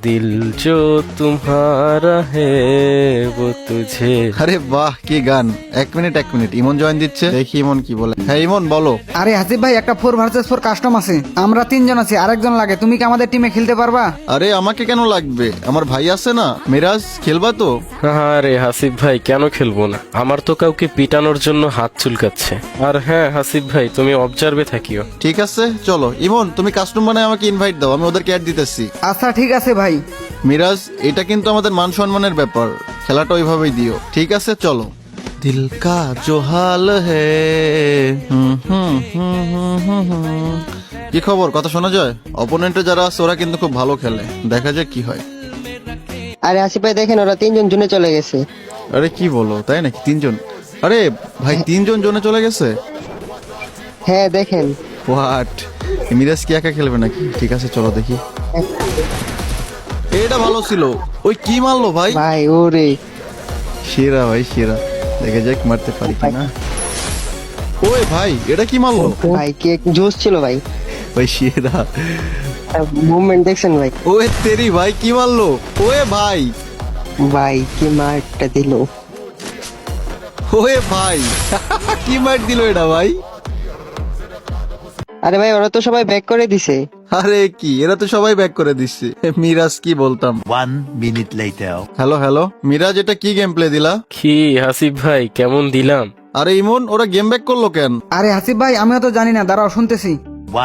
दिल जो तुम्हारा है वो तुझे। আরে বাহ কি গান। এক মিনিট ইমন জয়েন দিচ্ছে, দেখি ইমন কি বলে। হ্যাঁ ইমন বলো। আরে হাসিব ভাই, একটা 4 ভার্সেস 4 কাস্টম আছে, আমরা 3 জন আছি, আরেকজন লাগে, তুমি কি আমাদের টিমে খেলতে পারবা? আরে আমাকে কেন লাগবে, আমার ভাই আছে না মিরাজ, খেলবা তো? আরে হাসিব ভাই কেন খেলবো না, আমার তো কাউকে পিটানোর জন্য হাত চুলকাচ্ছে। আর হ্যাঁ হাসিব ভাই তুমি অবজার্ভে থাকিও। ঠিক আছে চলো। ইমন তুমি কাস্টম বানায় আমাকে ইনভাইট দাও, আমি ওদেরকে অ্যাড দিতেছি। আচ্ছা ঠিক আছে ভাই। মিরাজ এটা কিন্তু আমাদের মান সম্মানের ব্যাপার, খেলাটা ওইভাবেই দিও। ঠিক আছে চলো। দিল কা জো হাল হে। কি খবর, কথা শোনা যায়? অপোনেন্টে যারা আছে ওরা কিন্তু খুব ভালো খেলে, দেখা যাক কি হয়। আরে আসিফ ভাই দেখেন, ওরা 3 জন জুনে চলে গেছে। আরে কি বলো, তাই নাকি? 3 জন? আরে ভাই 3 জন জোনে চলে গেছে? হ্যাঁ দেখেন। হোয়াট, মিরাজ কি একা খেলবে নাকি? ঠিক আছে চলো দেখি। এটা ভালো ছিল। ওই কি মারলো ভাই? ভাই ওরে সেরা ভাই সেরা, দেখে যাক মারতে পারি কিনা। ওই ভাই এটা কি মারলো? ভাই কে জোশ ছিল ভাই, ভাই সেরা। মুভমেন্ট দেখছেন ভাই? ওই তেরি ভাই কি মারলো? ওয়ে ভাই, ভাই কি মারটা দিল। ওয়ে ভাই কি মার দিল এটা ভাই? আরে ভাই ওরা তো সবাই ব্যাক করে দিছে। আরে কি, এরা তো সবাই ব্যাক করে দিচ্ছে। মিরাজ কি বলতাম। 1 minute later. হ্যালো মিরাজ, এটা কি গেম প্লে দিলা? কি হাসিব ভাই কেমন দিলাম? আরে ইমন ওরা গেম ব্যাক করলো কেন? আরে হাসিব ভাই আমিও তো জানি না, দাঁড়াও শুনতেছি।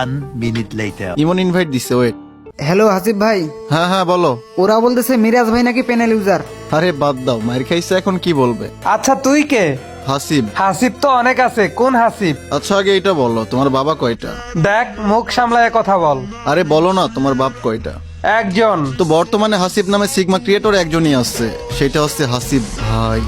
1 minute later. ইমন ইনভাইট দিছে, ওয়েট। হ্যালো হাসিব ভাই, হ্যাঁ বলো। ওরা বলতেছে মিরাজ ভাই নাকি প্যানেল ইউজার। আরে বাদ দাও, মার খাইছে এখন কি বলবে। আচ্ছা তুই কে? হাসিব। হাসিব তো অনেক আছে, কোন হাসিব? আচ্ছা আগে এটা বলো, তোমার বাবা কয়টা? দেখ মুখ সামলায় কথা বল। আরে বলো না তোমার বাপ কয়টা? একজন। তো বর্তমানে হাসিব নামে সিগমা ক্রিয়েটর একজনই আছে, সেটা হচ্ছে হাসিব ভাই।